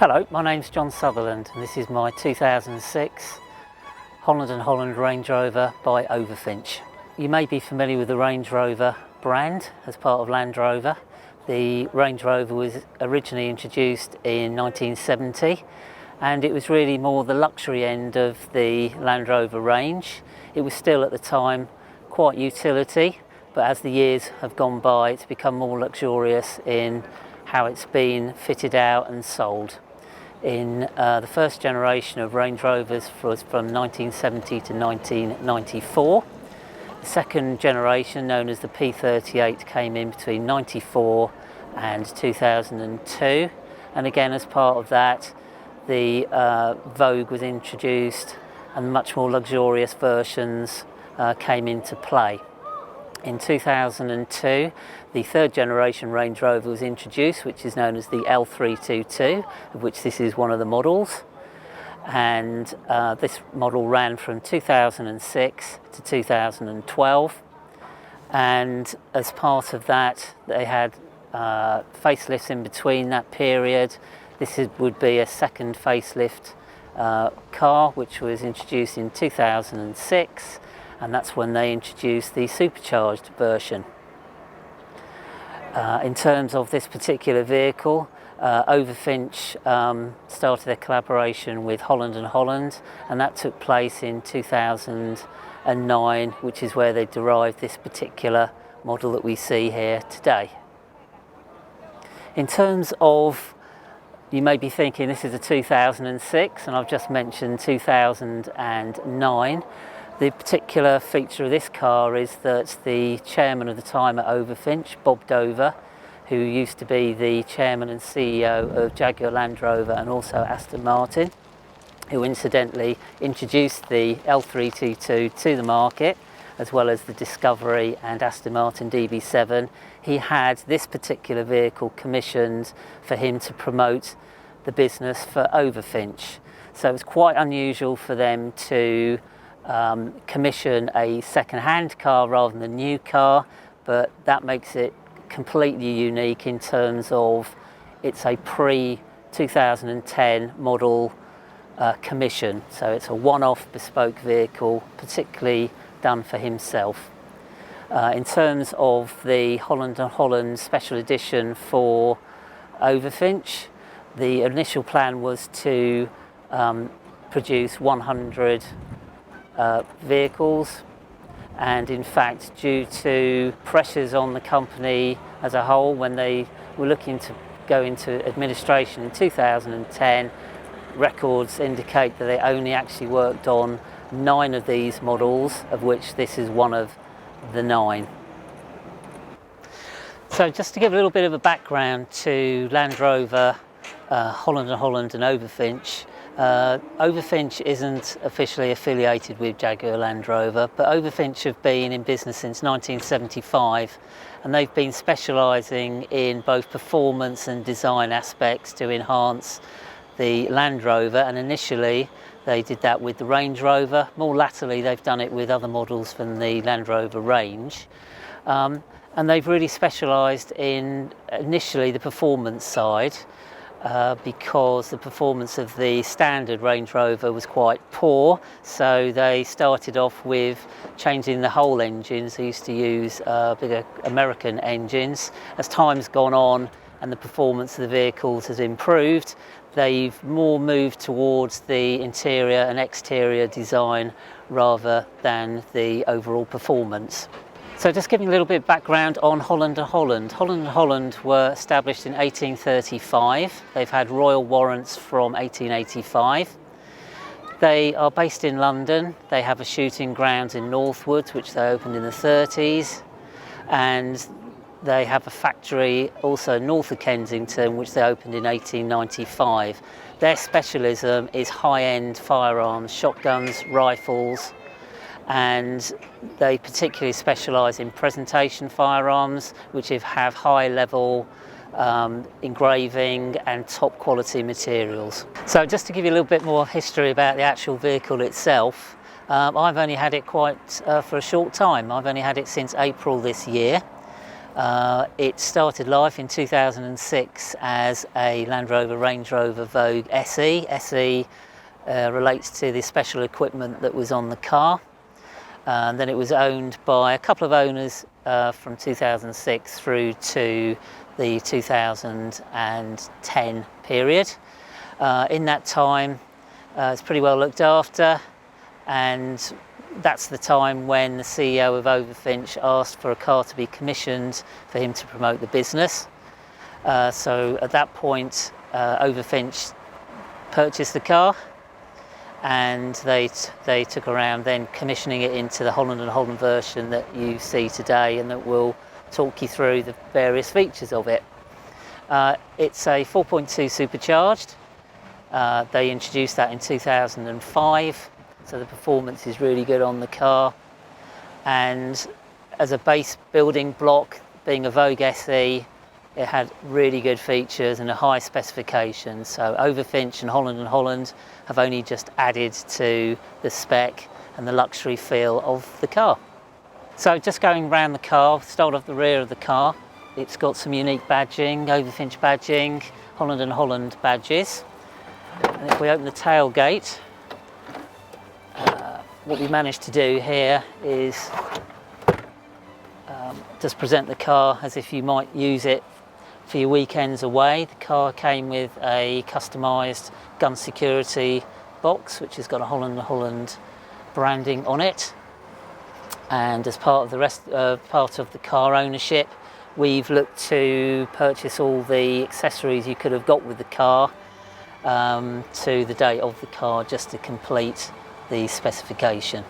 Hello, my name's John Sutherland and this is my 2006 Holland and Holland Range Rover by Overfinch. You may be familiar with the Range Rover brand as part of Land Rover. The Range Rover was originally introduced in 1970 and it was really more the luxury end of the Land Rover range. It was still at the time quite utility, but as the years have gone by it's become more luxurious in how it's been fitted out and sold. In the first generation of Range Rovers was from 1970 to 1994. The second generation, known as the P38, came in between 94 and 2002. And again, as part of that, the Vogue was introduced and much more luxurious versions came into play. In 2002, the third generation Range Rover was introduced, which is known as the L322, of which this is one of the models. And this model ran from 2006 to 2012. And as part of that, they had facelifts in between that period. Would be a second facelift car, which was introduced in 2006. And that's when they introduced the supercharged version. In terms of this particular vehicle, Overfinch started their collaboration with Holland and Holland, and that took place in 2009, which is where they derived this particular model that we see here today. In terms of, you may be thinking this is a 2006, and I've just mentioned 2009. The particular feature of this car is that the chairman of the time at Overfinch, Bob Dover, who used to be the chairman and CEO of Jaguar Land Rover and also Aston Martin, who incidentally introduced the L322 to the market, as well as the Discovery and Aston Martin DB7, he had this particular vehicle commissioned for him to promote the business for Overfinch. So it's quite unusual for them to commission a second-hand car rather than a new car, but that makes it completely unique in terms of it's a pre-2010 model commission, so it's a one-off bespoke vehicle particularly done for himself. In terms of the Holland and Holland special edition for Overfinch, the initial plan was to produce 100 vehicles, and in fact, due to pressures on the company as a whole when they were looking to go into administration in 2010, records indicate that they only actually worked on 9 of these models, of which this is one of the 9. So just to give a little bit of a background to Land Rover, Holland and Holland and Overfinch. Overfinch isn't officially affiliated with Jaguar Land Rover, but Overfinch have been in business since 1975, and they've been specialising in both performance and design aspects to enhance the Land Rover, and initially they did that with the Range Rover. More latterly they've done it with other models from the Land Rover range, and they've really specialised in initially the performance side. Because the performance of the standard Range Rover was quite poor, so they started off with changing the whole engines. They used to use bigger American engines. As time's gone on and the performance of the vehicles has improved, they've more moved towards the interior and exterior design rather than the overall performance. So just giving a little bit of background on Holland and Holland. Holland and Holland were established in 1835. They've had royal warrants from 1885. They are based in London. They have a shooting ground in Northwood, which they opened in the 30s. And they have a factory also north of Kensington, which they opened in 1895. Their specialism is high-end firearms, shotguns, rifles, and they particularly specialise in presentation firearms, which have high level engraving and top quality materials. So just to give you a little bit more history about the actual vehicle itself, I've only had it for a short time. I've only had it since April this year. It started life in 2006 as a Land Rover Range Rover Vogue SE. SE relates to the special equipment that was on the car. Then it was owned by a couple of owners from 2006 through to the 2010 period. In that time, it's pretty well looked after, and that's the time when the CEO of Overfinch asked for a car to be commissioned for him to promote the business. So at that point, Overfinch purchased the car, and they took around then commissioning it into the Holland and Holland version that you see today, and that will talk you through the various features of it. It's a 4.2 supercharged. They introduced that in 2005, so the performance is really good on the car. And as a base building block, being a Vogue SE, it had really good features and a high specification. So Overfinch and Holland have only just added to the spec and the luxury feel of the car. So just going around the car, start off the rear of the car, it's got some unique badging, Overfinch badging, Holland and Holland badges. And if we open the tailgate, what we managed to do here is just present the car as if you might use it for your weekends away. The car came with a customised gun security box, which has got a Holland and Holland branding on it. And as part of the car ownership, we've looked to purchase all the accessories you could have got with the car to the date of the car, just to complete the specification.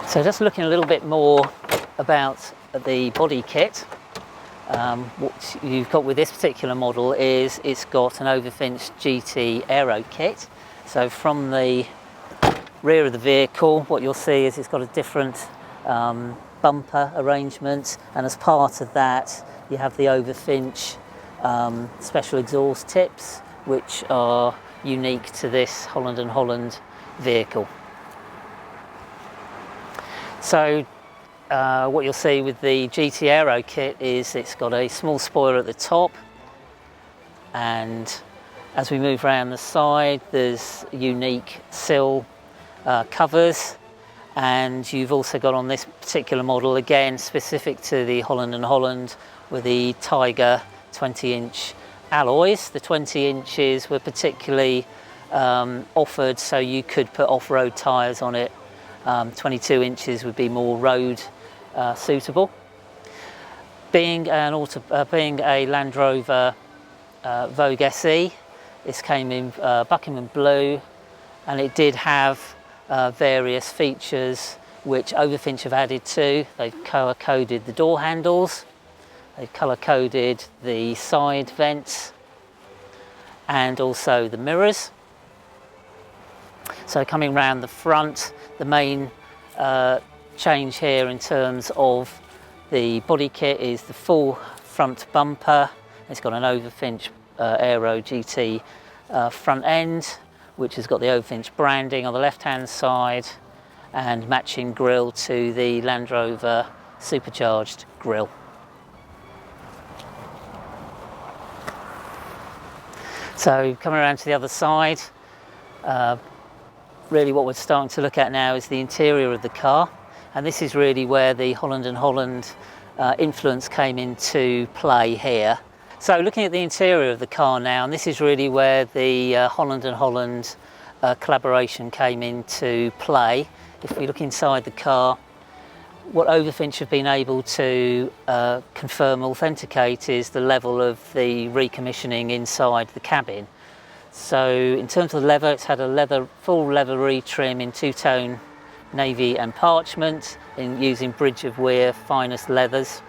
So just looking a little bit more about the body kit, what you've got with this particular model is it's got an Overfinch GT Aero kit. So from the rear of the vehicle, what you'll see is it's got a different bumper arrangement, and as part of that you have the Overfinch special exhaust tips, which are unique to this Holland and Holland vehicle. So what you'll see with the GT Aero kit is it's got a small spoiler at the top, and as we move around the side there's unique sill covers, and you've also got on this particular model, again specific to the Holland and Holland, with the Tiger 20-inch alloys. The 20 inches were particularly offered so you could put off-road tyres on it. 22 inches would be more road suitable. Being a Land Rover Vogue SE, this came in Buckingham blue, and it did have various features which Overfinch have added to. They've colour-coded the door handles, they've colour-coded the side vents, and also the mirrors. So coming round the front, the main change here in terms of the body kit is the full front bumper. It's got an Overfinch Aero GT front end, which has got the Overfinch branding on the left hand side, and matching grille to the Land Rover supercharged grille. So coming around to the other side, really what we're starting to look at now is the interior of the car, and this is really where the Holland and Holland influence came into play here. So looking at the interior of the car now, and this is really where the Holland and Holland collaboration came into play. If we look inside the car, what Overfinch have been able to confirm, authenticate, is the level of the recommissioning inside the cabin. So in terms of the leather, it's had a full leather retrim in two-tone navy and parchment, using Bridge of Weir finest leathers.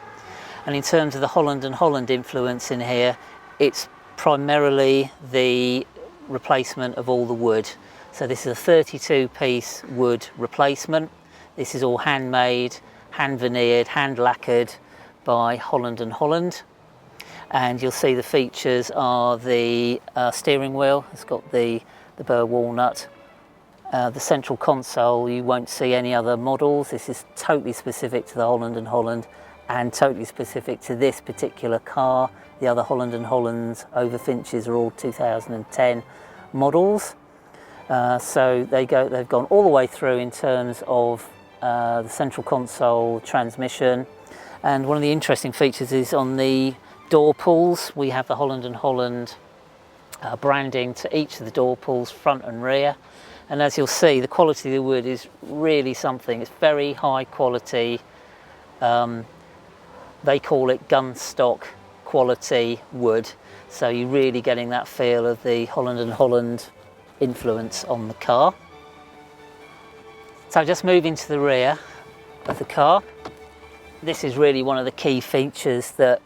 And in terms of the Holland and Holland influence in here, it's primarily the replacement of all the wood. So this is a 32-piece wood replacement. This is all handmade, hand veneered, hand lacquered by Holland and Holland. And you'll see the features are the steering wheel. It's got the burr walnut, The central console, you won't see any other models. This is totally specific to the Holland and Holland and totally specific to this particular car. The other Holland and Hollands Overfinches are all 2010 models. So they've gone all the way through in terms of the central console, transmission. And one of the interesting features is on the door pulls. We have the Holland and Holland branding to each of the door pulls, front and rear. And as you'll see, the quality of the wood is really something. It's very high quality. They call it gun stock quality wood. So you're really getting that feel of the Holland and Holland influence on the car. So just moving to the rear of the car. This is really one of the key features that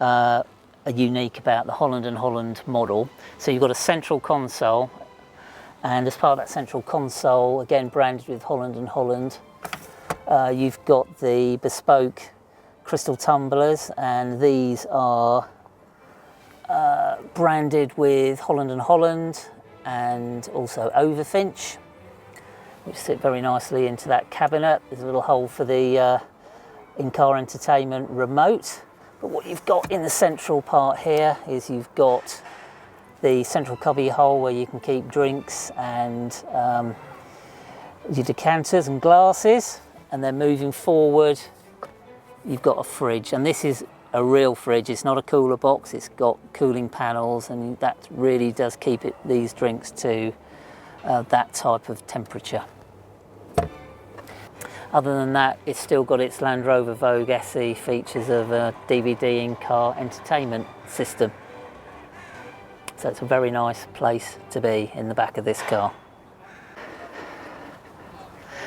are unique about the Holland and Holland model. So you've got a central console, and as part of that central console, again branded with Holland and Holland, you've got the bespoke crystal tumblers, and these are branded with Holland and Holland and also Overfinch, which sit very nicely into that cabinet. There's a little hole for the in-car entertainment remote. But what you've got in the central part here is you've got the central cubby hole where you can keep drinks and your decanters and glasses. And then moving forward, you've got a fridge. And this is a real fridge. It's not a cooler box. It's got cooling panels, and that really does keep these drinks to that type of temperature. Other than that, it's still got its Land Rover Vogue SE features of a DVD in-car entertainment system. So it's a very nice place to be in the back of this car.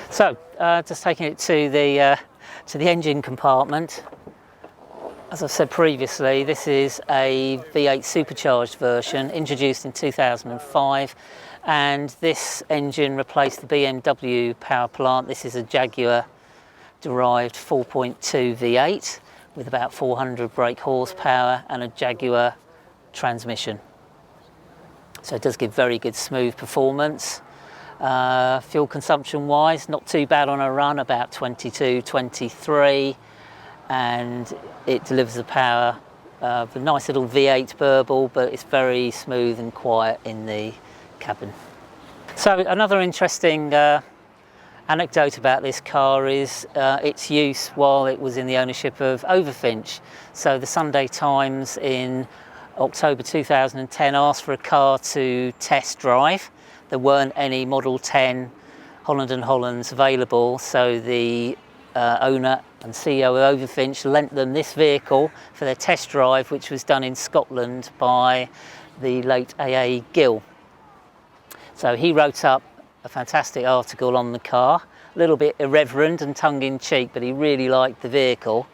So just taking it to the engine compartment. As I've said previously, this is a V8 supercharged version introduced in 2005. And this engine replaced the BMW power plant. This is a Jaguar derived 4.2 V8 with about 400 brake horsepower and a Jaguar transmission. So it does give very good smooth performance. Fuel consumption wise, not too bad on a run, about 22, 23. And it delivers the power of a nice little V8 burble, but it's very smooth and quiet in the cabin. So another interesting anecdote about this car is its use while it was in the ownership of Overfinch. So the Sunday Times in October 2010 asked for a car to test drive. There weren't any Model 10 Holland and Hollands available, so the owner and CEO of Overfinch lent them this vehicle for their test drive, which was done in Scotland by the late A.A. Gill. So he wrote up a fantastic article on the car, a little bit irreverent and tongue-in-cheek, but he really liked the vehicle.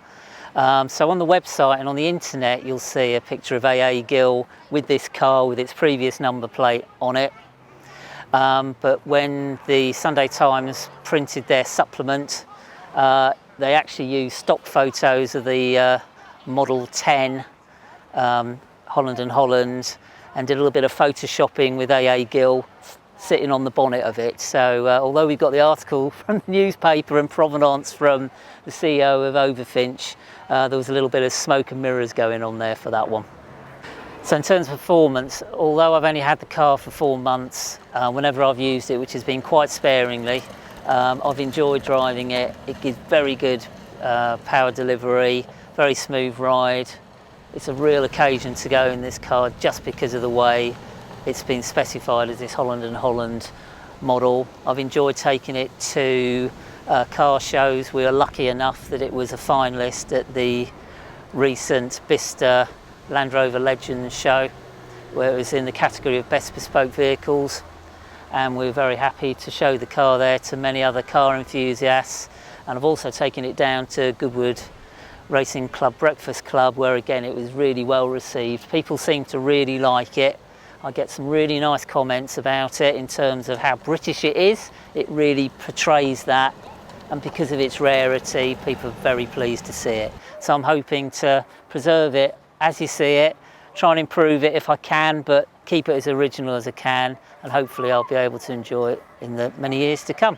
So on the website and on the internet, you'll see a picture of A.A. Gill with this car with its previous number plate on it. But when the Sunday Times printed their supplement, they actually used stock photos of the Model 10 Holland and Holland and did a little bit of photoshopping with A.A. Gill sitting on the bonnet of it. So although we got the article from the newspaper and provenance from the CEO of Overfinch, there was a little bit of smoke and mirrors going on there for that one. So in terms of performance, although I've only had the car for 4 months, whenever I've used it, which has been quite sparingly, I've enjoyed driving it. It gives very good power delivery, very smooth ride. It's a real occasion to go in this car just because of the way it's been specified as this Holland and Holland model. I've enjoyed taking it to car shows. We were lucky enough that it was a finalist at the recent Bicester Land Rover Legends show, where it was in the category of Best Bespoke Vehicles. And we were very happy to show the car there to many other car enthusiasts. And I've also taken it down to Goodwood Racing Club Breakfast Club, where again it was really well received. People seem to really like it. I get some really nice comments about it in terms of how British it is. It really portrays that, and because of its rarity, people are very pleased to see it. So I'm hoping to preserve it as you see it, try and improve it if I can, but keep it as original as I can, and hopefully I'll be able to enjoy it in the many years to come.